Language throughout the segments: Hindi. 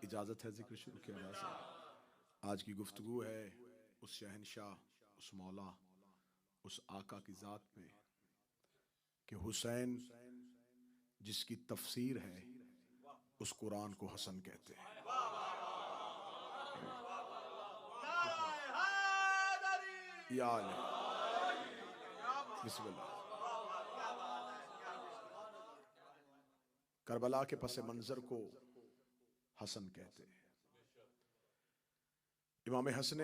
इजाज़त है जिक्र शुरू किया जा सकता। आज की गुफ्तगू है उस शहनशाह, उस मौला, उस आका की ज़ात में कि हुसैन जिसकी तफसीर है उस कुरान को हसन कहते हैं। या बिस्मिल्लाह। करबला के पस मंजर को हसन कहते हैं। इमाम हसन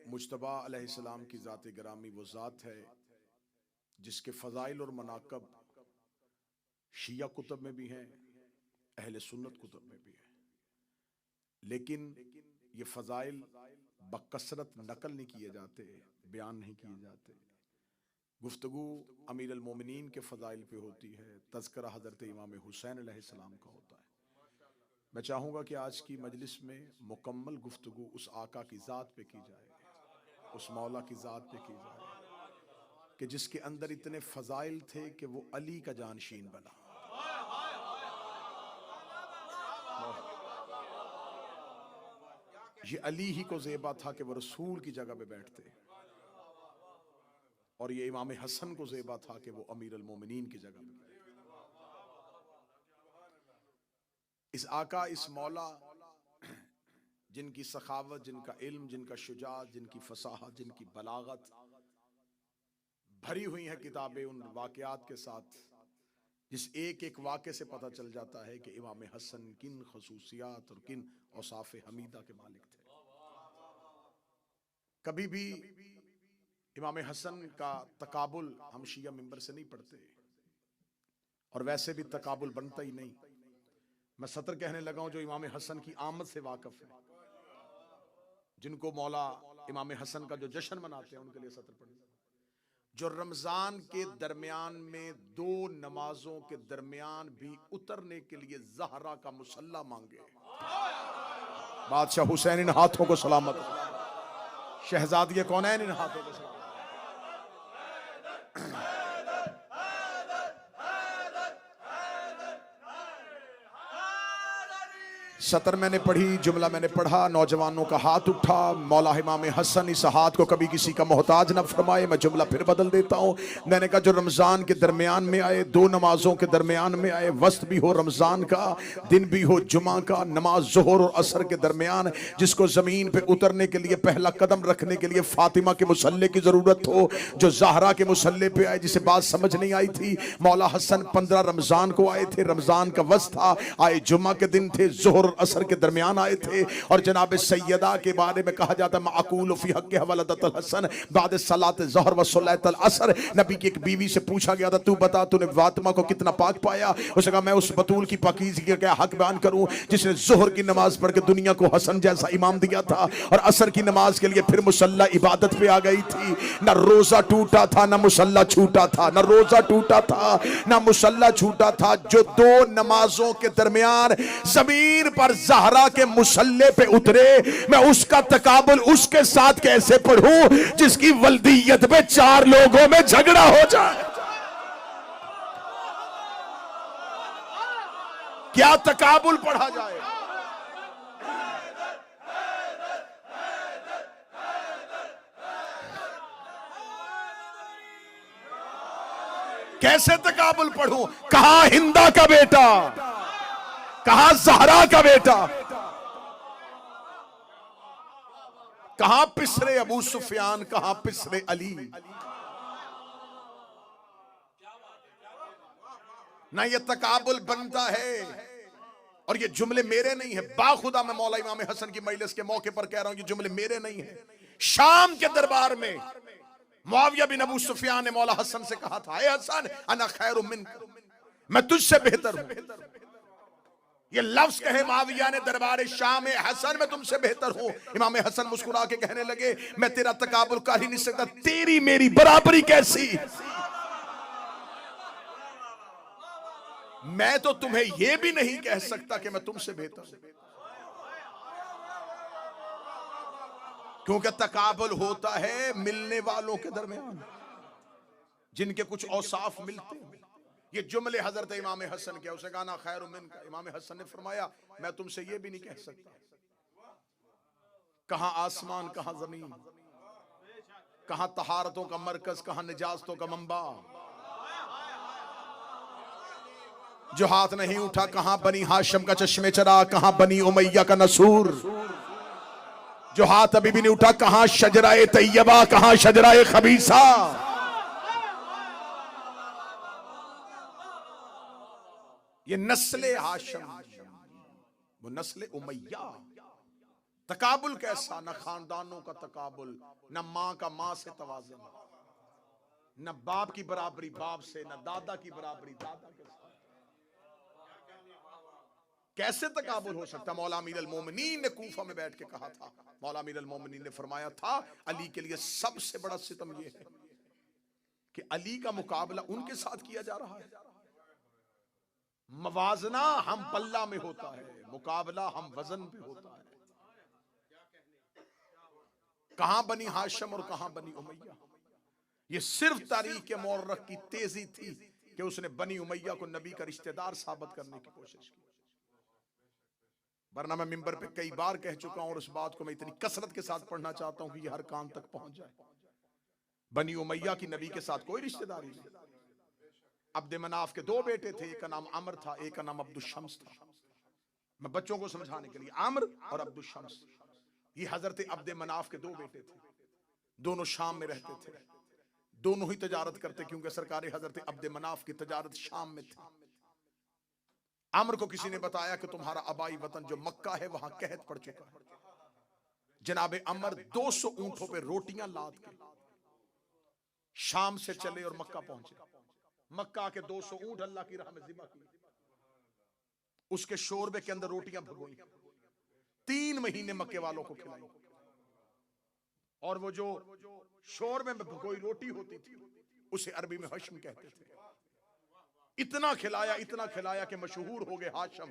मुज्तबा अलैहिस्सलाम की ज़ात गिरामी वो ज़ात है जिसके फ़ज़ाइल और मनाक़ब शिया कुतुब में भी हैं, अहले सुन्नत कुतुब में भी हैं, लेकिन ये फ़ज़ाइल बकसरत नकल नहीं किए जाते, बयान नहीं किए जाते। गुफ्तगू अमीर अल मोमिनीन के फ़ज़ाइल पे होती है, तज़किरा हज़रत इमाम हुसैन अलैहिस्सलाम का होता है। मैं चाहूँगा कि आज की मजलिस में मुकम्मल गुफ्तगू उस आका की ज़ात पे की जाए, उस मौला की ज़ात पे की जाए कि जिसके अंदर इतने फ़ज़ाइल थे कि वो अली का जानशीन बना। ये अली ही को ज़ेबा था कि वो रसूल की जगह पे बैठते, और ये इमाम हसन को ज़ेबा था कि वो अमीर अल मोमिनीन की जगह पे बैठते। इस आका, इस मौला जिनकी सखावत, जिनका इल्म, जिनका शुजाअत, जिनकी फसाहत, जिनकी बलागत भरी हुई है किताबें उन वाक़यात के साथ, जिस एक एक वाक़े से पता चल जाता है कि इमाम हसन किन खसूसियात और किन औसाफ़े हमीदा के मालिक थे। कभी भी इमाम हसन का तकाबुल हम शिया मिंबर से नहीं पढ़ते, और वैसे भी तकाबुल बनता ही नहीं। मैं सतर कहने लगा हूं जो इमाम हसन की आमद से वाकिफ है, जिनको मौला इमाम हसन का जो जश्न मनाते हैं उनके लिए सतर पढ़े। जो रमजान के दरमियान में दो नमाजों के दरमियान भी उतरने के लिए ज़हरा का मुसल्ला मांगे, बादशाह हुसैन इन हाथों को सलामत, शहजादी कौनैन इन हाथों को सलामत। सतर मैंने पढ़ी, जुमला मैंने पढ़ा, नौजवानों का हाथ उठा, मौला इमाम हसन इस हाथ को कभी किसी का मोहताज न फरमाए। मैं जुमला फिर बदल देता हूँ। मैंने कहा जो रमज़ान के दरमियान में आए, दो नमाजों के दरमियान में आए, वस्त भी हो रमज़ान का, दिन भी हो जुमा का, नमाज ज़ोहर और असर के दरमियान, जिसको ज़मीन पे उतरने के लिए पहला कदम रखने के लिए फातिमा के मुसल्ले की ज़रूरत हो, जो ज़हरा के मुसल्ले पे आए, जिसे बात समझ नहीं आई थी। मौला हसन 15 रमज़ान को आए थे, रमज़ान का वस्त था, आए जुमा के दिन थे, ज़ोहर असर के दरमियान आए थे। और जनाब सैयदा के बारे में कहा जाता है माकूल फी हक़्क़ि वलदतल हसन बाद सलात ज़हर व सलातल असर। नबी की एक बीवी से पूछा गया था, तू बता तूने फातिमा को कितना पाक पाया? उसने कहा मैं उस बतूल की पाकीज़गी का क्या हक बयान करूं जिसने ज़ोहर की नमाज पढ़ के दुनिया को हसन जैसा इमाम दिया था, और असर की नमाज के लिए फिर मुसल्ला इबादत पे आ गई थी। न रोजा टूटा था, न मुसल्ला छूटा था, न रोजा टूटा था, न मुसल्ला छूटा था। जो दो नमाजों के दरमियान जमीन पर ज़हरा के मुसल्ले पे उतरे, मैं उसका तकाबुल उसके साथ कैसे पढ़ूं जिसकी वल्दियत में 4 लोगों में झगड़ा हो जाए? क्या तकाबुल पढ़ा जाए? कैसे तकाबुल पढ़ूं? कहां हिंदा का बेटा, कहां ज़हरा का बेटा, कहां पिसरे अबू सुफियान, कहां पिसरे अली। ना ये तकाबुल बनता है। और ये जुमले मेरे नहीं है, बाखुदा मैं मौला इमाम हसन की मजलिस के मौके पर कह रहा हूं, ये जुमले मेरे नहीं है। शाम के दरबार में मुआविया बिन अबू सुफियान ने मौला हसन से कहा था, ए हसन अना खैरु मिनक, मैं तुझसे बेहतर हूं। ये लफ्ज कहे मुआविया ने दरबार शाम में, हसन मैं तुमसे बेहतर हूं। इमाम हसन मुस्कुरा के कहने लगे, मैं तेरा तकाबुल कर ही नहीं सकता, तेरी मेरी बराबरी कैसी? मैं तो तुम्हें यह भी नहीं कह सकता कि मैं तुमसे बेहतर हूं, क्योंकि तकाबुल होता है मिलने वालों के दरमियान, जिनके कुछ औसाफ मिलते हैं। ये जुमले हजरत इमाम हसन के, उसे गाना खैर मिन का। इमाम हसन ने फरमाया मैं तुमसे ये भी नहीं कह सकता, कहां आसमान कहां जमीन, कहां तहारतों का मरकज कहां निजाजतों का मंबा, जो हाथ नहीं उठा कहां बनी हाशिम का चश्मे चरा, कहां बनी उमैया का नसूर, जो हाथ अभी भी नहीं उठा कहां शजराए तैयबा कहां शजराए खबीसा। ये नस्ले हाशिम, वो नस्ले उमैया। तकाबुल कैसा, न खानदानों का तकाबुल, न मां का मां से तवाज़ुन, न बाप की बराबरी बाप से, न दादा की बराबरी दादा के साथ। कैसे तकाबुल हो सकता? मौला अमीर अल मोमिनीन ने कूफा में बैठ के कहा था, मौला अमीर अल मोमिनीन ने फरमाया था अली के लिए सबसे बड़ा सितम यह है कि अली का मुकाबला उनके साथ किया जा रहा है। मवाजना हम पल्ला में होता है, मुकाबला हम वजन पे होता है। कहां बनी हाशिम और कहां बनी उमैया। ये सिर्फ तारीख के मौर्रख की तेजी थी कि उसने बनी उमैया को नबी का रिश्तेदार साबित करने की कोशिश की। वरना मैं मिंबर पे कई बार कह चुका हूं और उस बात को मैं इतनी कसरत के साथ पढ़ना चाहता हूं कि ये हर कान तक पहुंच जाए। बनी उमैया की नबी के साथ कोई रिश्तेदारी नहीं। अब्द मनाफ के दो बेटे थे, एक का नाम अमर था, एक का नाम अब्दुल शम्स था। मैं बच्चों को समझाने के लिए, अमर और अब्दुल शम्स, ये हजरत अब्द मनाफ के दो बेटे थे। दोनों शाम में रहते थे, दोनों ही तजारत करते, क्योंकि सरकार हजरत अब्द मनाफ की तजारत शाम में थी। अमर को किसी ने बताया कि तुम्हारा आबाई वतन जो मक्का है वहां कहत पड़ चुका है। जनाबे अमर 200 ऊंटों पे रोटियां लाद के शाम से चले और मक्का पहुंचे। मक्का के 200 ऊंट अल्लाह की राह में ज़िबा किए, उसके शोरबे के अंदर रोटियां भगोई, 3 महीने मक्के वालों को खिलाई। और वो जो शोरबे में भगोई रोटी होती थी उसे अरबी में हश्म कहते थे। इतना खिलाया कि मशहूर हो गए हाशिम।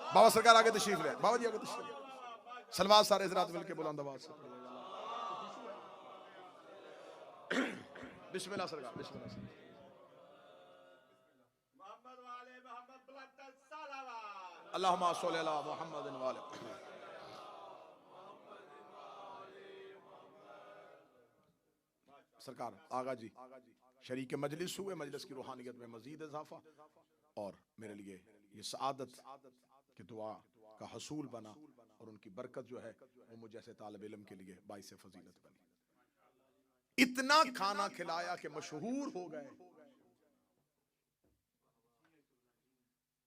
बाबा सरकार आगे तशरीफ ले, बाबा जी आगे तशरीफ ले। सलवात सारे हजरात मिलके बुलंद आवाज से बिस्मिल्लाह सरकार, बिस्मिल्लाह सरकार। अल्लाहुम्मा सल्लि अला मुहम्मद व आले। सरकार आगा जी शरीक मजलिस हुए, मजलिस की रूहानियत में मजीद इजाफा और मेरे लिए ये सआदत की दुआ का हसूल बना और उनकी बरकत जो है वो मुझ जैसे तालिब इल्म के लिए बाइस फजीलत बनी। इतना खाना खिलाया कि मशहूर हो गए।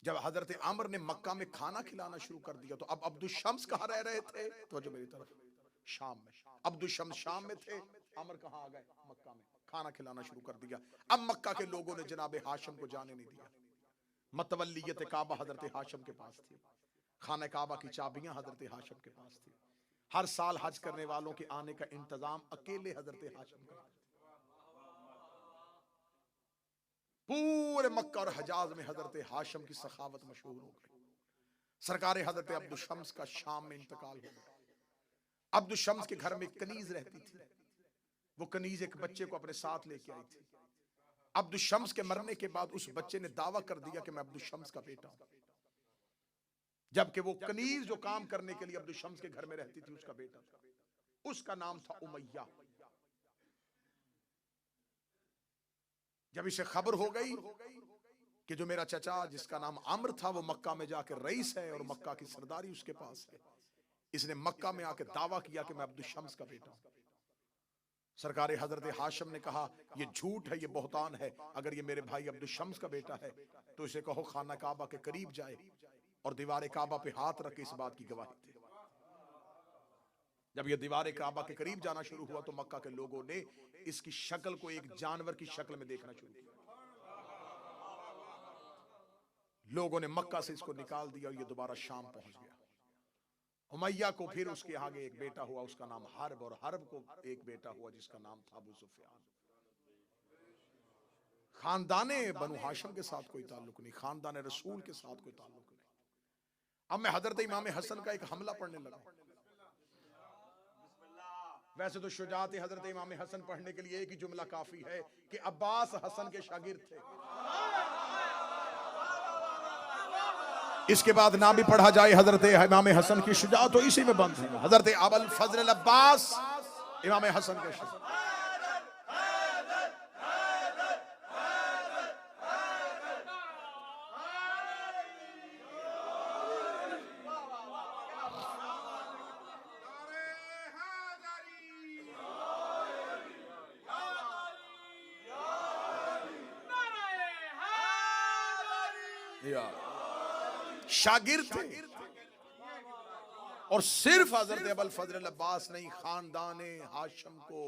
जब हजरत आमर ने मक्का में खाना खिलाना शुरू कर दिया तो अब अब्दुल शम्स कहां रह रहे थे? तो जो मेरी तरफ शाम में, अब्दुल शम्स शाम में थे, आमर कहां आ गए? मक्का में। खाना खिलाना शुरू कर दिया। अब मक्का के लोगों ने जनाबे हाशिम को जाने नहीं दिया। मतवल्लियत काबा हजरत हाशिम के पास थी, खाना काबा की चाबियां हजरत हाशिम के पास थी। हर साल हज करने वालों के आने का इंतजाम अकेले हजरत हाशिम का। पूरे मक्का और हजाज में हजरत हाशिम की सखावत मशहूर हो गई। सरकार हजरत अब्दुल शम्स का शाम में इंतकाल हो गया। अब्दुल शम्स के घर में एक कनीज रहती थी, वो कनीज एक बच्चे को अपने साथ लेके आई थी। अब्दुल शम्स के मरने के बाद उस बच्चे ने दावा कर दिया कि मैं अब्दुल शम्स का बेटा हूं, जबकि वो कनीज जो काम करने के लिए अब्दुल शम्स के घर में रहती थी उसका बेटा था। उसका नाम था उमैया। जब इसे खबर हो गई कि जो मेरा चचा जिसका नाम अम्र था वो मक्का में जाकर रईस है और मक्का की सरदारी उसके पास है, इसने मक्का में आकर दावा किया कि मैं अब्दुल शम्स का बेटा हूं। सरकार हजरत हाशिम ने कहा ये झूठ है, ये बहतान है। अगर ये मेरे भाई अब्दुल शम्स का बेटा है तो इसे कहो खाना काबा के करीब जाए और दीवार काबा पे हाथ रख के इस बात की गवाही दे। जब यह दीवार काबा के करीब जाना शुरू हुआ तो मक्का के लोगों ने इसकी शक्ल को एक जानवर की शक्ल में देखना शुरू किया। लोगों ने मक्का से इसको निकाल दिया और ये दोबारा शाम पहुंच गया। उमैया को फिर उसके आगे एक बेटा हुआ, उसका नाम हर्ब, और हर्ब को एक बेटा हुआ जिसका नाम था अबू सुफियान। खानदाने बनु हाशिम के साथ कोई ताल्लुक नहीं, खानदान रसूल के साथ कोई ताल्लुक नहीं। अब मैं हजरत इमाम हसन का एक हमला पढ़ने लगा। वैसे तो शुजात हजरत इमाम हसन पढ़ने के लिए एक ही जुमला काफी है कि अब्बास हसन के शागिर्द थे। इसके बाद ना भी पढ़ा जाए हजरत इमाम हसन की शुजात, तो इसी में बंद है। हजरत अबुल फजल अब्बास इमाम हसन के शागिर्द। शागिर्द थे और सिर्फ हजरत अबुल फजल अब्बास नहीं, खानदाने हाशिम को,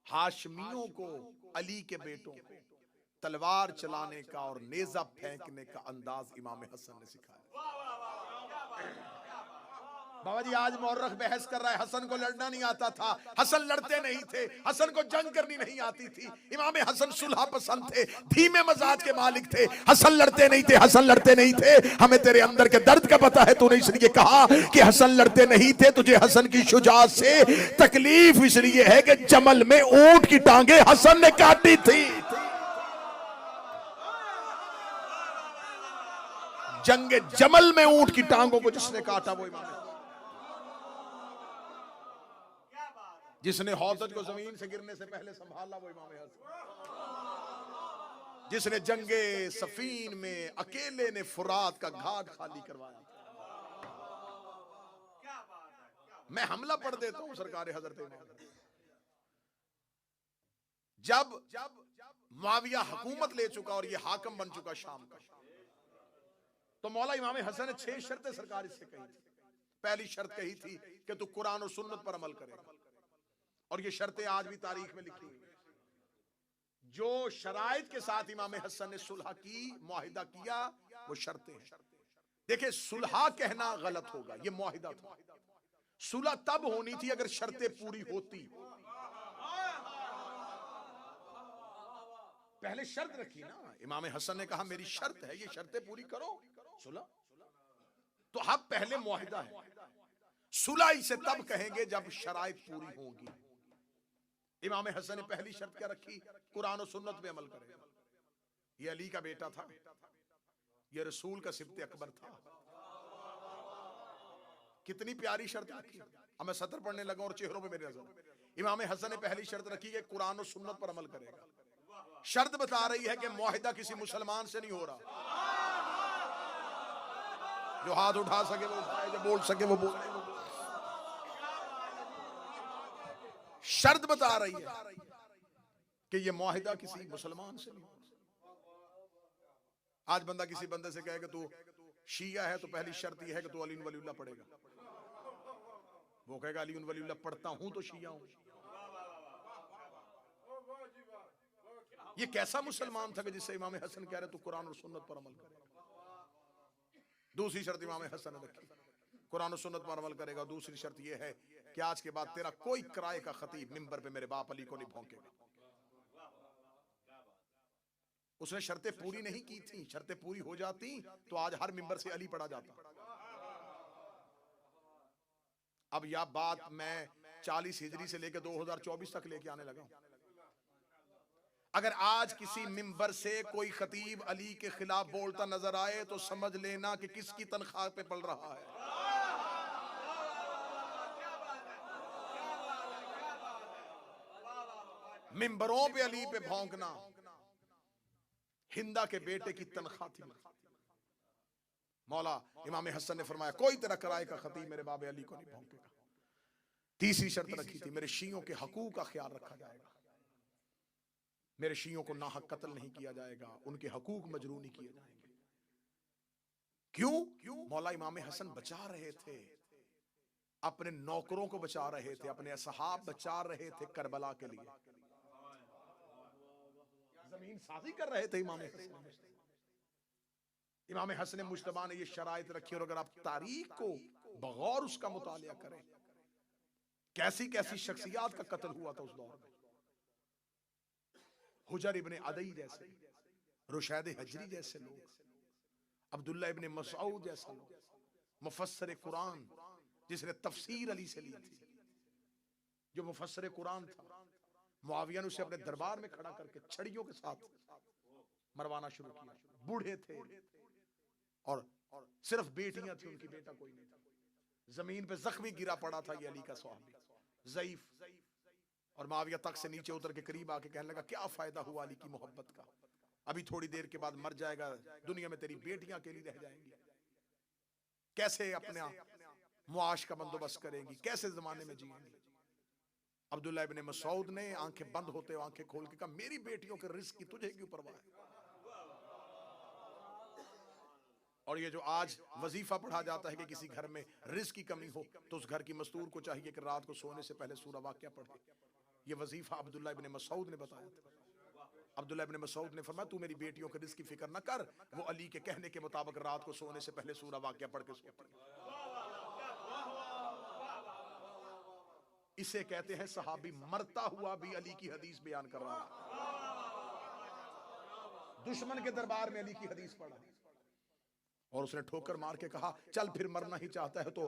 हाशमियों को, अली के बेटों को तलवार चलाने का और नेजा फेंकने का अंदाज इमाम हसन ने सिखाया। बाबा जी आज मौर्रख बहस कर रहा है, हसन को लड़ना नहीं आता था, हसन लड़ते नहीं थे, हसन को जंग करनी नहीं आती थी। इमाम हसन सुलह पसंद थे, धीमे मजाज के मालिक थे। हसन लड़ते नहीं थे, हसन लड़ते नहीं थे। हमें तेरे अंदर के दर्द का पता है, तूने इसलिए कहा कि हसन लड़ते नहीं थे। तुझे हसन की शुजात से तकलीफ इसलिए है कि जमल में ऊंट की टांगे हसन ने काटी थी। जंगे जमल में ऊंट की टांगों को जिसने काटा वो इमाम, जिसने हौजत को जमीन से गिरने से पहले संभाला वो इमाम हसन, जिसने जंगे सफीन में अकेले ने फुरात का घाट खाली करवाया। मैं हमला पढ़ देता हूं सरकार हजरत इमाम। जब मुआविया हुकूमत ले चुका और ये हाकम बन चुका शाम का, तो मौला इमाम हसन ने 6 शर्तें सरकार इससे कही थी। पहली शर्त कही थी कि तू कुरान और सुन्नत पर अमल करेगा, और ये शर्तें आज भी तारीख में लिखी हुई हैं। जो शराइत के साथ इमाम हसन ने सुलह की, मुआहिदा किया, वो शर्तें हैं। देखिए सुलह कहना गलत होगा, ये मुआहिदा था। सुलह तब होनी थी अगर शर्तें पूरी होती। पहले शर्त रखी ना, इमाम हसन ने कहा मेरी शर्त है, ये शर्तें पूरी करो, सुलह। तो अब पहले मुआहिदा है, सुलह इसे तब कहेंगे जब शराइत पूरी होगी। इमाम हसन ने पहली शर्त क्या रखी? कुरान और सुन्नत पे अमल करेगा। ये अली का बेटा था, ये रसूल का सिब्ते अकबर था। कितनी प्यारी शर्त रखी। अब मैं सतर पढ़ने लगा और चेहरों पे मेरी नजर। इमाम हसन ने पहली शर्त रखी कि कुरान और सुन्नत पर अमल करेगा। शर्त बता रही है कि मुआहिदा किसी मुसलमान से नहीं हो रहा। जो हाथ उठा सके वो उठाए, जो बोल सके वो बोले। शर्त बता रही है कि ये मुआहिदा किसी मुसलमान से नहीं। आज बंदा किसी बंदे से कहे कि तू शिया है, तो पहली शर्त यह है कि तू अली वलीउल्लाह पढ़ेगा। वो कहेगा अली वलीउल्लाह पढ़ता हूं तो शिया हूं। ये कैसा मुसलमान था कि जिससे इमाम हसन कह रहे तू कुरान और सुन्नत पर अमल करे। दूसरी शर्त इमाम हसन ने रखी, कुरान और सुन्नत पर अमल करेगा। दूसरी शर्त यह है कि आज के बाद तेरा कोई किराए का खतीब मिंबर पे मेरे बाप अली को नहीं भौंकेगा। उसने शर्तें पूरी नहीं की थी। शर्तें पूरी हो जाती तो आज हर मिंबर से अली पढ़ा जाता। अब यह बात मैं 40 हिजरी से लेकर 2024 तक लेके आने लगा। अगर आज किसी मिंबर से कोई खतीब अली के खिलाफ बोलता नजर आए तो समझ लेना कि किसकी तनख्वाह पे पल रहा है। मिंबरों पे अली पे भौंकना हिंदा के बेटे की तनख्वाह थी। मौला इमाम हसन ने फरमाया कोई तेरा किराए का खतीब मेरे बाबे अली को नहीं भौंकेगा। तीसरी शर्त रखी थी, मेरे शियों के हकूक का ख्याल रखा जाएगा। मेरे शियों को नाहक कत्ल नहीं किया जाएगा, उनके हकूक मजरू नहीं किए जाएंगे। क्यों? मौला इमाम हसन बचा रहे थे, अपने नौकरों को बचा रहे थे, अपने असहाब बचा रहे थे करबला के लिए। जमीन साजी कर रहे थे इमाम हसन। इमाम हसन मुश्तबा ने ये शराइत रखी। और अगर आप तारीख को बगौर उसका मुतालिया करें, कैसी कैसी शख्सियात का कत्ल हुआ था उस दौर में। हुजर इब्ने अदई जैसे, रुशैद हजरी जैसे लोग, अब्दुल्ला इब्ने मसऊद जैसे लोग, मुफस्सिर कुरान जिसने तफसीर अली से ली थी, जो मुफस्सिर कुरान था, मुआविया ने उसे अपने दरबार में खड़ा करके छड़ियों के साथ मरवाना शुरू किया। बूढ़े थे और सिर्फ बेटियां थी, उनकी बेटा कोई नहीं था। जमीन पे जख्मी गिरा पड़ा था ये अली का सहाबी, ज़ईफ। और मुआविया तक से नीचे उतर के करीब आके कहने लगा, क्या फायदा हुआ अली की मोहब्बत का, अभी थोड़ी देर के बाद मर जाएगा, दुनिया में तेरी बेटियां अकेली रह जाएंगी, कैसे अपना मुआश का बंदोबस्त करेंगी, कैसे जमाने में जिएंगी। अब्दुल्लाह इब्ने मसूद ने आंखें बंद होते हुए आंखें खोल के कहा, मेरी बेटियों के रिस्क की तुझे क्यों परवाह है। और ये जो आज वजीफा पढ़ा जाता है कि किसी घर में रिस्क की कमी हो तो उस घर की मस्तूर को चाहिए कि रात को सोने से पहले सूरा वाक़िया पढ़े, ये वजीफा अब्दुल्ला इब्ने मसूद ने बताया था। अब्दुल्ला इब्ने मसूद ने फरमाया, तू मेरी बेटियों के रिस्क की फिक्र न कर, वो अली के कहने के मुताबिक रात को सोने से पहले सूरा वाक़िया पढ़ के सोती है। इसे कहते हैं सहाबी मरता हुआ भी अली की हदीस बयान कर रहा है, दुश्मन के दरबार में अली की हदीस पढ़ा। और उसने ठोकर मार के कहा, चल फिर मरना ही चाहता है तो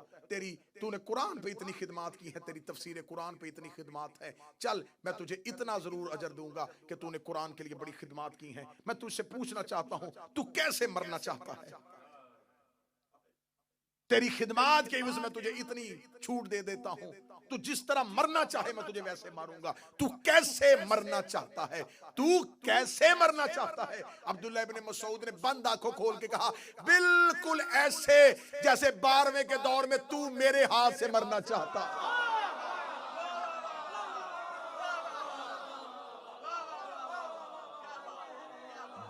तूने कुरान पे इतनी खिदमत की है, तेरी तफसीर कुरान पे इतनी खिदमत है, चल मैं तुझे इतना जरूर अजर दूंगा कि तूने कुरान के लिए बड़ी खिदमत की है। मैं तुझसे पूछना चाहता हूं, तू कैसे मरना चाहता है, तेरी खिदमत के एवज में तुझे इतनी छूट दे देता हूं, तू जिस तरह मरना चाहे मैं तुझे वैसे मारूंगा, तू कैसे मरना चाहता है, तू कैसे मरना चाहता है। अब्दुल्ला इब्ने मसूद ने बंद आंखों खोल के कहा, बिल्कुल ऐसे जैसे 12वें के दौर में तू मेरे हाथ से मरना चाहता।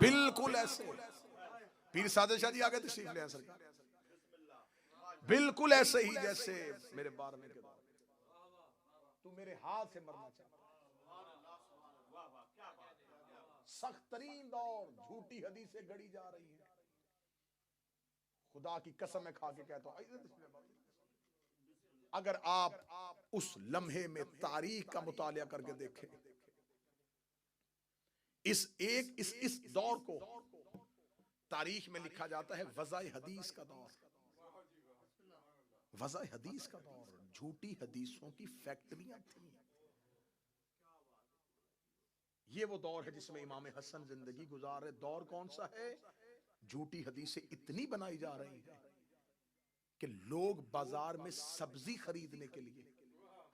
बिल्कुल ऐसे। पीर सादिक शाह जी आगे तशरीफ ले आए सरकार, बिल्कुल ऐसे ही जैसे मेरे 12वें के दौर तू मेरे हाथ से मरना चाहता। सख्त तरीन दौर, झूठी हदीसें गढ़ी जा रही हैं। खुदा की कसम मैं खा के कहता हूं, अगर आप उस लम्हे में तारीख का मुतालिया करके देखें, इस दौर को तारीख में लिखा जाता है वज़ाए हदीस का दौर। वज़ाए हदीस का दौर, झूठी हदीसों की फैक्ट्रियां थी। ये वो दौर है जिसमें इमाम हसन जिंदगी गुजार रहे। दौर कौन सा है? झूठी हदीसें इतनी बनाई जा रही हैं कि लोग बाजार में सब्जी खरीदने के लिए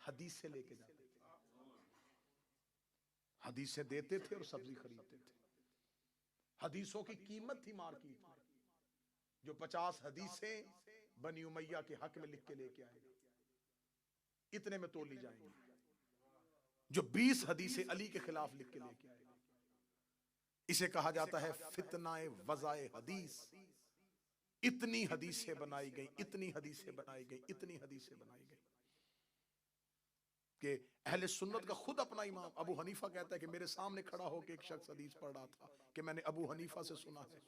हदीसें लेके जाते थे, हदीसें देते थे और सब्जी खरीदते थे। हदीसों की कीमत थी मार्केट में, जो 50 हदीसें बनी उमैया के हक में लिख के लेके आएगा, इतने में तोली जाएंगी। जो 20 हदीसें अली के खिलाफ लिख के लेके आएगा, इसे कहा जाता है फितनाए वज़ाए हदीस। इतनी हदीसें बनाई गई, इतनी हदीसें बनाई गई, इतनी हदीसें बनाई गई कि अहले सुन्नत का खुद अपना इमाम अबू हनीफा कहता है कि मेरे सामने खड़ा होकर एक शख्स हदीस पढ़ रहा था कि मैंने अबू हनीफा से सुना है।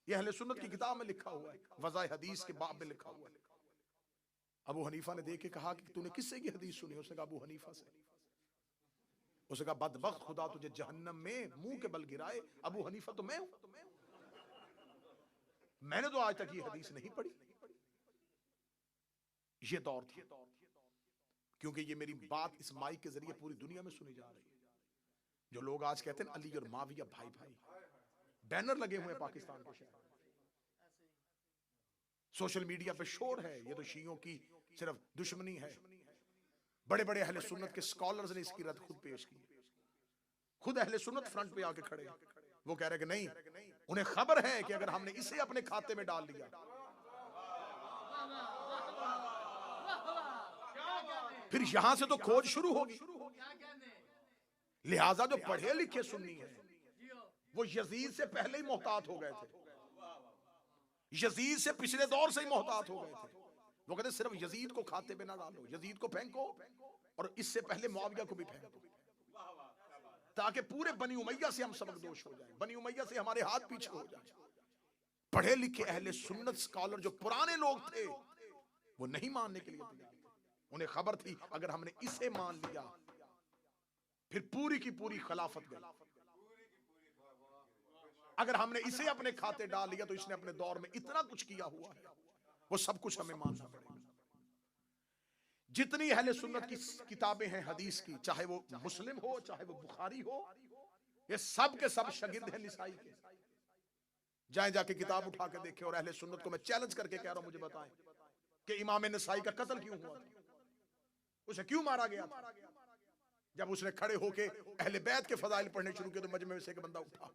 यह अहले सुन्नत की किताब में लिखा हुआ है, वज़ाए हदीस के बाब में लिखा हुआ है। अबू हनीफा ने देख के कहा कि तूने किससे की हदीस सुनी? उसने कहा अबू हनीफा से। उसने कहा बदबख्त, खुदा तुझे जहन्नम में मुंह के बल गिराए, अबू हनीफा तो मैं हूं, मैंने तो आज तक ये हदीस नहीं पढ़ी। ये दौर था, क्योंकि ये मेरी बात इस माइक के जरिए पूरी दुनिया में सुनी जा रही है। जो लोग आज कहते हैं अली और माविया भाई भाई, बैनर लगे हुए हैं पाकिस्तान के शहर, सोशल मीडिया पे शोर है, ये तो शियों की सिर्फ दुश्मनी है। बड़े बड़े अहले सुन्नत के स्कॉलर्स ने इसकी रद्द खुद पेश की, खुद अहले सुन्नत फ्रंट पे आके खड़े, वो कह रहे कि नहीं, उन्हें खबर है कि अगर हमने इसे अपने खाते में डाल लिया फिर यहां से तो खोज शुरू होगी। लिहाजा जो पढ़े लिखे सुन्नी है वो यजीद से पहले ही मोहतात हो गए थे, यजीद से पिछले दौर से ही मोहतात हो गए थे। वो कहते सिर्फ यजीद को खाते में ना डालो, यजीद को फेंको और इससे पहले मुआविया को भी फेंको, ताकि पूरे बनी उमैया से हम सबकदोश हो जाएं, बनी उमैया से हमारे हाथ पीछे हो जाए। पढ़े लिखे अहले सुन्नत स्कॉलर जो पुराने लोग थे वो नहीं मानने के लिए तैयार थे। उन्हें खबर थी अगर हमने इसे मान लिया फिर पूरी की पूरी खिलाफत गई, अगर हमने इसे अपने खाते डाल लिया तो इसने अपने दौर में इतना कुछ किया हुआ है, वो सब कुछ हमें मानना पड़ेगा। जितनी अहले सुन्नत की किताबें हैं हदीस की, चाहे वो मुस्लिम हो चाहे वो बुखारी हो, ये सब के सब शागिर्द हैं निसाई के। जाए जाके किताब उठा के देखे, और अहले सुन्नत को मैं चैलेंज करके कह रहा हूं, मुझे बताएं कि इमाम नसाई का कत्ल क्यों हुआ था, उसे क्यों मारा गया था। जब उसने खड़े होके अहले बैत के फजाइल पढ़ने शुरू किए तो मजमे में से एक बंदा उठा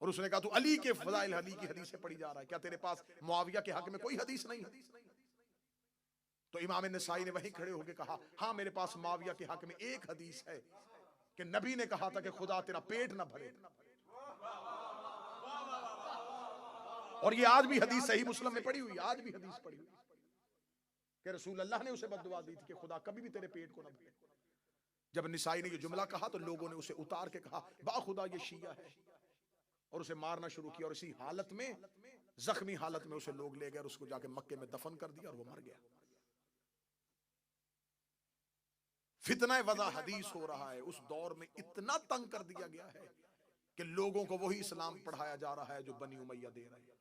और उसने कहा, तू अली के फजाइल, अली की हदीसें पढ़ी जा रहा है, क्या तेरे पास मुआविया के हक में कोई हदीस नहीं है? तो इमाम नसाई ने वहीं खड़े होकर कहा, हाँ मेरे पास मुआविया के हक में एक हदीस है कि नबी ने कहा था कि खुदा तेरा पेट ना भरे। और ये आज भी हदीस सही मुस्लिम में पड़ी हुई, आज भी हदीस पड़ी हुई कि रसूल अल्लाह ने उसे बद्दुआ दी थी कि खुदा कभी भी तेरे पेट को ना भरे। जब निसाई ने ये जुमला कहा तो लोगों ने उसे उतार के कहा, बाखुदा ये शिया है, और उसे मारना शुरू किया। और इसी हालत में, जख्मी हालत में उसे लोग ले गए और उसको जाके मक्के में दफन कर दिया और वो मर गया। फितना वज़ा हदीस हो रहा है। उस दौर में इतना तंग कर दिया गया है कि लोगों को वही इस्लाम पढ़ाया जा रहा है जो बनी उमैया दे रहे हैं।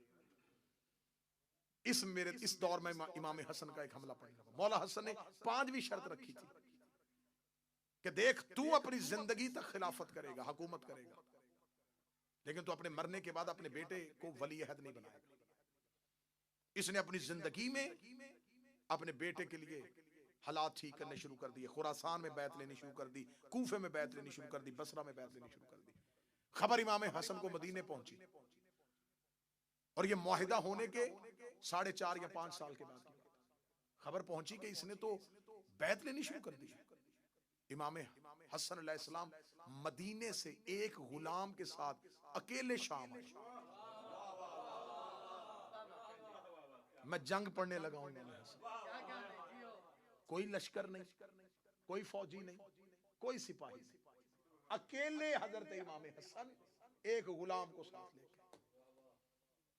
इस दौर में इमाम हसन का एक हमला पड़ने लगा। मौला हसन ने 5वीं शर्त रखी थी कि देख, तू अपनी जिंदगी तक खिलाफत करेगा, हुकूमत करेगा, लेकिन तू अपने मरने के बाद अपने बेटे को वली अहद नहीं बनाएगा। इसने अपनी जिंदगी में अपने बेटे के लिए हालात ठीक करने शुरू कर दिए। खुरासान में बैत लेनी शुरू कर दी, कूफे में बैत लेनी शुरू कर दी, बसरा में बैत लेनी शुरू कर दी। खबर इमाम हसन को मदीने पहुंची और ये मुआहिदा होने के 4.5 या 5 साल के बाद की खबर पहुंची कि इसने तो बैत लेनी शुरू कर दी। इमाम हसन अलैहिस्सलाम मदीने से एक गुलाम के साथ अकेले शाम आए। मैं जंग पढ़ने लगा हूं। कोई लश्कर नहीं, कोई फौजी नहीं, कोई सिपाही नहीं, अकेले हजरत इमाम हसन एक गुलाम को साथ लेकर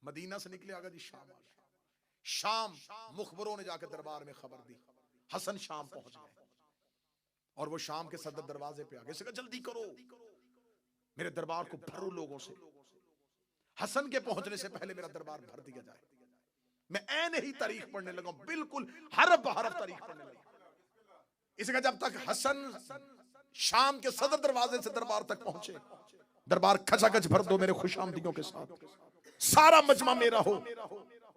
मदीना से निकले। आगे जी शाम आ गए। शाम मुखबरों ने जाकर दरबार में खबर दी, हसन शाम पहुंच गए। और वो शाम के सदर दरवाजे पे आ गए। कहा, जल्दी करो, मेरे दरबार को भरो लोगों से, हसन के पहुंचने से पहले मेरा दरबार भर दिया जाए। मैं ऐन ही तारीख पढ़ने लगा, बिल्कुल हरफ बहरफ तारीख पढ़ने लगा। इसका जब तक हसन शाम के सदर दरवाजे से दरबार तक पहुंचे, दरबार खचाखच भर दो मेरे खुशामदीयों के साथ, सारा मजमा मेरा हो,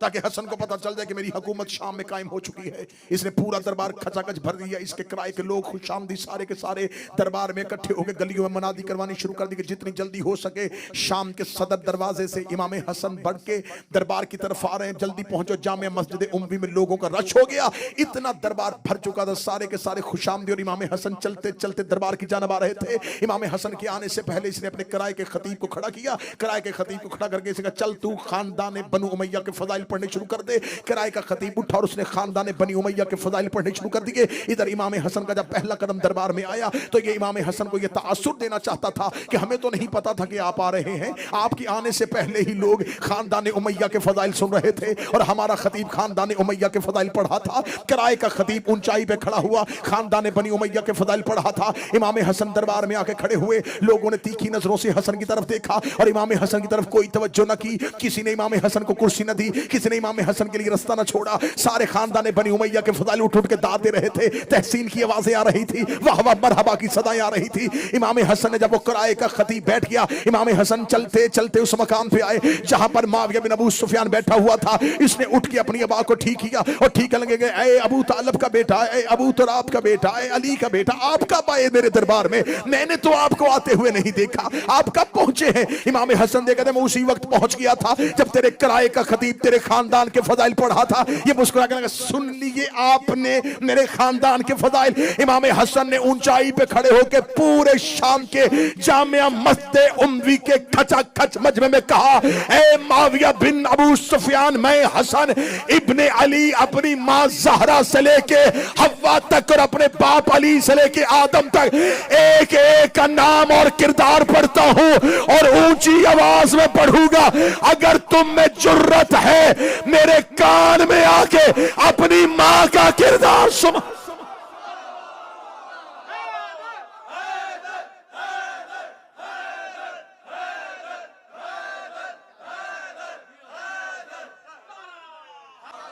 ताकि हसन को पता चल जाए कि मेरी हुकूमत शाम में कायम हो चुकी है। इसने पूरा दरबार खचाखच भर दिया। इसके किराए के लोग खुशामदी सारे के सारे दरबार में इकट्ठे होकर गलियों में मनादी करवानी शुरू कर दी कि जितनी जल्दी हो सके शाम के सदर दरवाजे से इमाम हसन बढ़ के दरबार की तरफ आ रहे हैं, जल्दी पहुंचो। जामिया मस्जिद उम्वी में लोगों का रश हो गया, इतना दरबार भर चुका था। सारे के सारे खुशामदी और इमाम हसन चलते चलते दरबार की जानब आ रहे थे। इमाम हसन के आने से पहले इसने अपने किराए के खतीब को खड़ा किया। किराए के खतीब को खड़ा करके इसने कहा, चल तू खानदान बनु उमैया के फजाइल पढ़ने शुरू कर दे। किराए का खतीब उठा और उसने खानदान बनी उमैया के फजाइल पढ़ने शुरू कर दिए। इधर इमाम हसन का जब पहला कदम दरबार में आया तो ये इमाम हसन को ये तासुर देना चाहता था कि हमें तो नहीं पता था कि आप आ रहे हैं, आपके आने से पहले ही लोग खानदान उमैया के फजाइल सुन रहे थे और हमारा खतीब खानदान उमैया के फजाइल पढ़ा था। किराए का खतीब ऊंचाई पे खड़ा हुआ खानदान बनी उमैया के फजाइल पढ़ा था। इमाम हसन दरबार में आके खड़े हुए। लोगों ने तीखी नजरों से हसन की तरफ देखा और इमाम हसन की तरफ कोई तवज्जो न की। किसी ने इमाम हसन को कुर्सी न दी, किसी ने इमाम हसन के लिए रास्ता न छोड़ा। सारे खानदान बनी उमैया के फजाइल उठ उठ के दाद दे रहे थे। तहसीन की आवाजें आ रही थी, वाह वाह मरहबा की सदाएं आ रही थी। इमाम हसन ने जब वो किराए का खतीब बैठ गया, इमाम हसन चलते चलते उस मकाम पे आए जहां पर मुआविया बिन अबू सुफियान बैठा हुआ था। इसने उठ के अपनी अबा को ठीक किया और ठीक लगे गए, ऐ अबू तालब का बेटा, ऐ अबू तुराब का बेटा, ऐ अली का बेटा, आप कब आए मेरे दरबार में? मैंने तो आपको आते हुए नहीं देखा, आप कब पहुंचे हैं? इमाम हसन देखा मैं उसी वक्त पहुंच गया था जब तेरे किराए का खतीब तेरे खानदान के फजाइल पढ़ा था। ये मुस्कुरा के लगा, सुन लिए आपने मेरे खानदान के फजाइल। इमाम हसन ने ऊंचाई पे खड़े होकर पूरे शाम के जामिया मस्जिद उम्वी के खचाखच मजमे में कहा, ऐ मुआविया बिन अबू सुफियान, मैं हसन इब्ने अली अपनी मां ज़हरा से लेके हव्वा तक और अपने बाप अली से लेके आदम तक एक एक का नाम और किरदार पढ़ता हूं और ऊंची आवाज में पढ़ूंगा। अगर तुम में जुर्रत है मेरे कान में आके अपनी मां का किरदार सुन।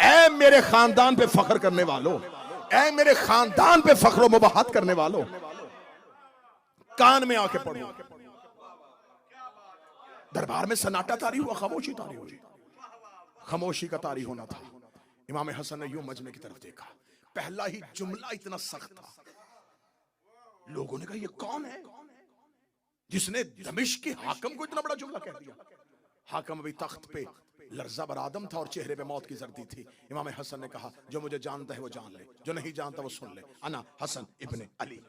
ऐ मेरे खानदान पे फख्र करने वालों, ऐ मेरे खानदान पे फख्र मुबाहत करने वालों, कान में आके पढ़ो। दरबार में सन्नाटा तारी हुआ, खामोशी तारी हुई। खामोशी का तारी होना था। इमाम हसन ने यूं मजमे की तरफ देखा, पहला ही जुमला इतना सख्त था। लोगों ने कहा ये कौन है जिसने दमिश्क के हाकम को इतना बड़ा जुमला कह दिया। हाकम अभी तख्त पे लर्जा बर आदम था और चेहरे पे मौत की जर्दी थी। इमाम हसन ने कहा जो मुझे जानता है वो जान ले, जो नहीं जानता वो सुन ले। अना हसन इब्ने अली,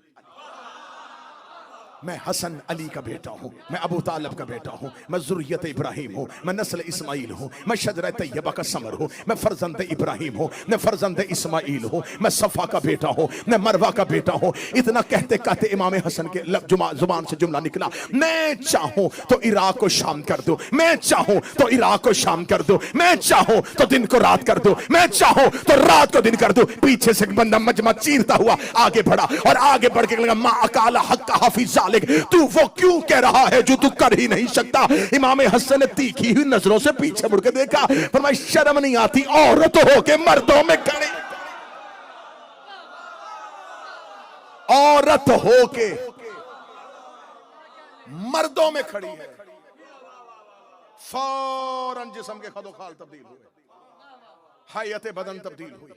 मैं हसन अली का बेटा हूँ, मैं अबू तालब का बेटा हूँ, मैं ज़ुर्रियत इब्राहिम हूँ, मैं नस्ल इस्माइल हूँ, मैं शजर तैयबा का समर हूँ, मैं फर्जंद इब्राहिम हूँ, मैं फर्जंद इस्माइल हूँ, मैं सफ़ा का बेटा हूँ, मैं मरवा का बेटा हूँ। इतना कहते कहते इमाम हसन के जुबान से जुमला निकला, मैं चाहूँ तो इराक को शाम कर दूँ, मैं चाहूँ तो इराक को शाम कर दूँ, मैं चाहूँ तो दिन को रात कर दूँ, मैं चाहूँ तो रात को दिन कर दूँ। पीछे से बंदा मजमा चीरता हुआ आगे बढ़ा और आगे बढ़ के लगा, मा अकाला हक हाफिज, तू वो क्यों कह रहा है जो तू कर ही नहीं सकता। इमाम हसन ने तीखी हुई नजरों से पीछे मुड़ के देखा, फरमाया शर्म नहीं आती औरत हो के मर्दों में खड़ी, औरत हो के मर्दों में खड़ी है। फौरन जिस्म के खदोखाल तब्दील हुए, हयत बदन तब्दील हुई।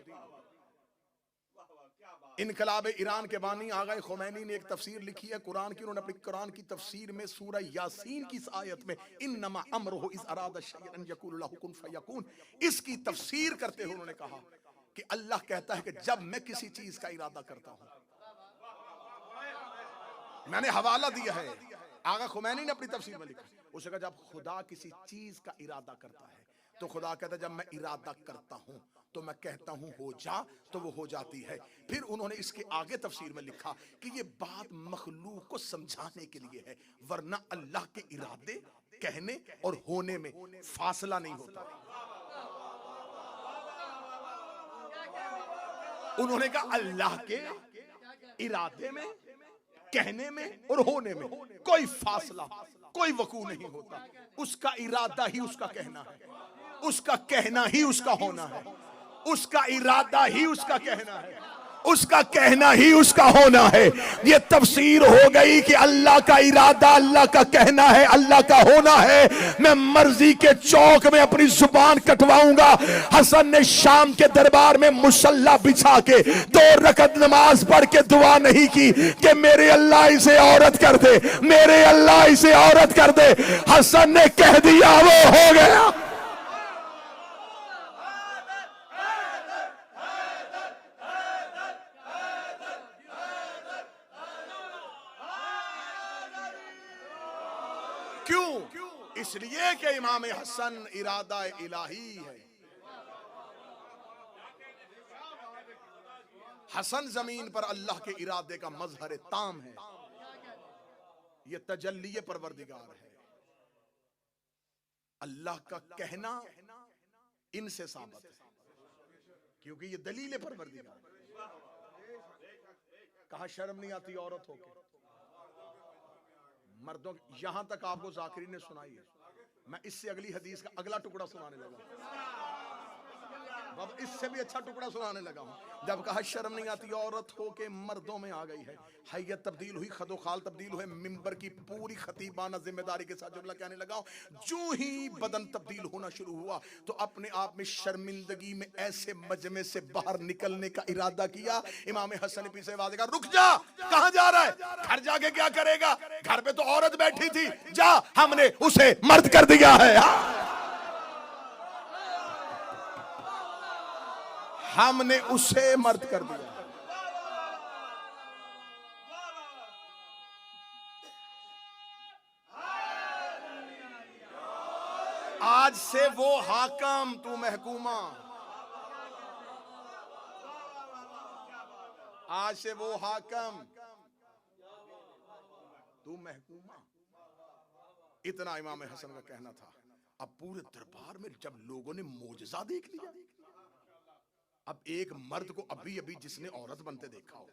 इनकलाब ईरान के बानी आगा खुमैनी ने एक तफसीर लिखी है कुरान की। उन्होंने अपनी कुरान की तफसीर में सूरह यासीन की इस आयत में इन्नमा अम्रुहु इज़ अरादा शैअन यक़ूलु लहु कुन फयकून, इसकी तफसीर करते हुए उन्होंने कहा कि अल्लाह कहता है कि जब मैं किसी चीज का इरादा करता हूं, मैंने हवाला दिया है, आगा खुमैनी ने अपनी तफसीर में लिखा, उसने कहा जब खुदा किसी चीज का इरादा करता है तो खुदा कहता है जब मैं इरादा करता हूं तो मैं कहता हूं हो जा तो वो हो जाती है। फिर उन्होंने इसके आगे तफसीर में लिखा कि ये बात मखलूक को समझाने के लिए है, वरना अल्लाह के इरादे कहने और होने में फासला नहीं होता। उन्होंने कहा अल्लाह के इरादे में, कहने में और होने में कोई फासला, कोई वकू नहीं होता। उसका इरादा ही उसका कहना है, उसका कहना ही उसका होना है, उसका इरादा ही उसका कहना है, उसका कहना ही उसका होना है। ये तफसीर हो गई कि अल्लाह का इरादा अल्लाह का कहना है, अल्लाह का होना है। मैं मर्जी के चौक में अपनी जुबान कटवाऊंगा। हसन ने शाम के दरबार में मुसल्ला बिछा के 2 रकत नमाज पढ़ के दुआ नहीं की कि मेरे अल्लाह इसे औरत कर दे, मेरे अल्लाह इसे औरत कर दे। हसन ने कह दिया वो हो गया। क्यों? इसलिए कि इमाम हसन इरादा इलाही है। हसन जमीन पर अल्लाह के इरादे का मजहर ताम है, ये तजल्ली परवरदिगार है। अल्लाह का कहना इनसे साबित है क्योंकि ये दलील परवरदिगार। कहा शर्म नहीं आती औरत होके मर्दों। यहां तक आपको जाकिरी ने सुनाई है, मैं इससे अगली हदीस का अगला टुकड़ा सुनाने लगा। अब इससे भी अच्छा टुकड़ा सुनाने लगा हूं। जब कहा शर्म नहीं आती औरत हो के मर्दों में आ गई है, हैयत तब्दील हुई, खदोखाल तब्दील हुए, मिंबर की पूरी खतीबाना जिम्मेदारी के साथ जुमला कहने लगा। जो ही बदन तब्दील होना शुरू हुआ तो अपने आप में शर्मिंदगी में ऐसे मजमे से बाहर निकलने का इरादा किया। इमाम हसन ने पीछे आवाज कहा रुक जा, कहां जा रहा है? घर जाके क्या करेगा? घर पे तो औरत बैठी थी, जा, हमने उसे मर्द कर दिया है, हमने उसे मर्द कर दिया। आज से वो हाकम तू महकूमा, आज से वो हाकम तू महकूमा। इतना इमाम हसन का कहना था। अब पूरे दरबार में जब लोगों ने मोजज़ा देख लिया, अब एक मर्द को अभी अभी जिसने औरत बनते देखा हो,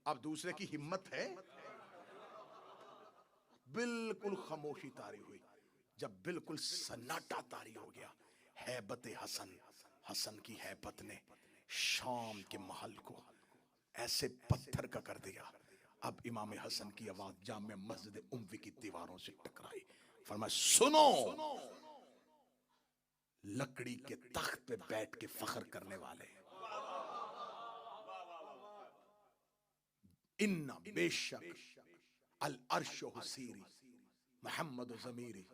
अब दूसरे की हिम्मत है? बिल्कुल खामोशी तारी हुई। जब बिल्कुल सन्नाटा तारी हो गया, हैबत हसन, हसन की हैबत ने शाम के महल को ऐसे पत्थर का कर दिया। अब इमाम हसन की आवाज जामे मस्जिद उम्वी की दीवारों से टकराई। फरमाया सुनो, लकड़ी के तख्त पे बैठ के फख्र करने वाले, इन्ना बेशक अल अर्श हुसीरी, मोहम्मद ज़मीरी,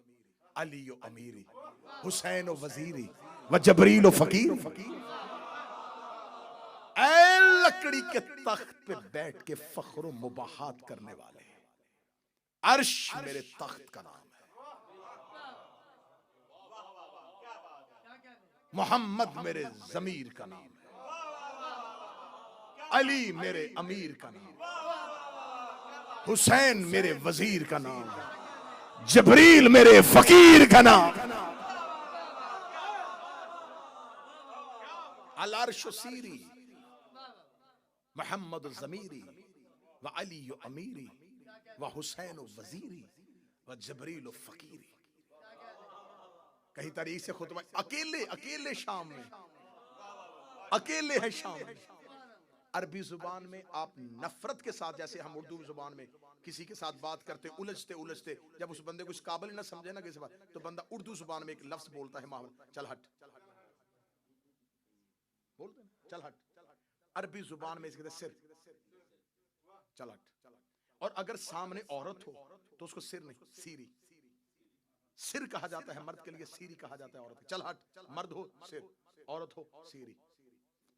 अली अमीरी, हुसैन वजीरी व जबरील फकीर। ऐ लकड़ी के तख्त पे बैठ के फख्र मुबाहात करने वाले, अर्श मेरे तख्त का नाम है, मोहम्मद मेरे जमीर का नाम है, अली मेरे अमीर का नाम है, हुसैन मेरे वजीर का नाम है, जबरील मेरे फकीर का नाम है। अल अर्श सीरी, मोहम्मद ज़मीरी व अली अमीरी व हुसैन वजीरी व जबरील फकीरी। कहीं तारीख से खुतबा अकेले शाम में, अकेले है शाम में। अरबी जुबान में आप नफरत के साथ, जैसे हम उर्दू जुबान में किसी के साथ बात करते उलझते उलझते, जब उस बंदे को इस काबिल न समझे ना किसी बात, तो बंदा उर्दू जुबान में एक लफ्ज बोलता है, माहौल चल हट, बोलते हैं चल हट। अरबी जुबान में इसके सिर, चल हट। और अगर सामने औरत हो तो उसको सिर नहीं, सीरी, सिर कहा जाता है मर्द के लिए, सीरी कहा जाता है औरत। चल हट, मर्द हो सिर, औरत हो सीरी।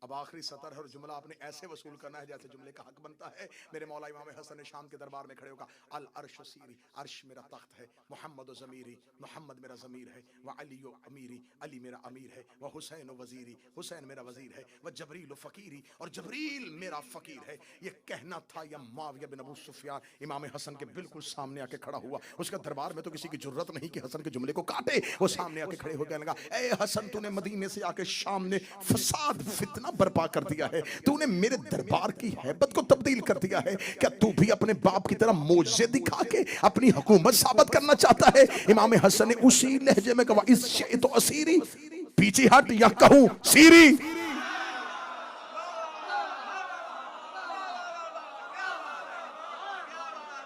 अब आखिरी सतर है और जुमला आपने ऐसे वसूल करना है जैसे जुमले का हक बनता है। मेरे मौला इमाम हसन शाम के दरबार में खड़े होगा, अल अर्श सीरी, अर्श मेरा तख्त है, मोहम्मद ज़मीरी, मोहम्मद मेरा ज़मीर है, व अली अमीरी, अली मेरा अमीर है, व हुसैन वजीरी, हुसैन मेरा वजीर है, व जबरील फ़कीरी, और जबरील मेरा फ़कीर है। ये कहना था या मुआविया बिन अबू सुफियान इमाम हसन के बिल्कुल सामने आके खड़ा हुआ। उसका दरबार में तो किसी की जुर्रत नहीं कि हसन के जुमले को काटे। वो सामने आके खड़े हो गया, लगा ए हसन, तूने मदीने से आके शाम में फसाद फितना बर्पा कर दिया है, तूने मेरे दरबार की हैबत को तब्दील कर दिया है। क्या तू भी अपने बाप की तरह मोजे दिखा के अपनी हुकूमत साबित करना चाहता है? इमाम हसन ने उसी लहजे में कहा, इस शे तो असीरी, पीछे हट या कहूं सीरी।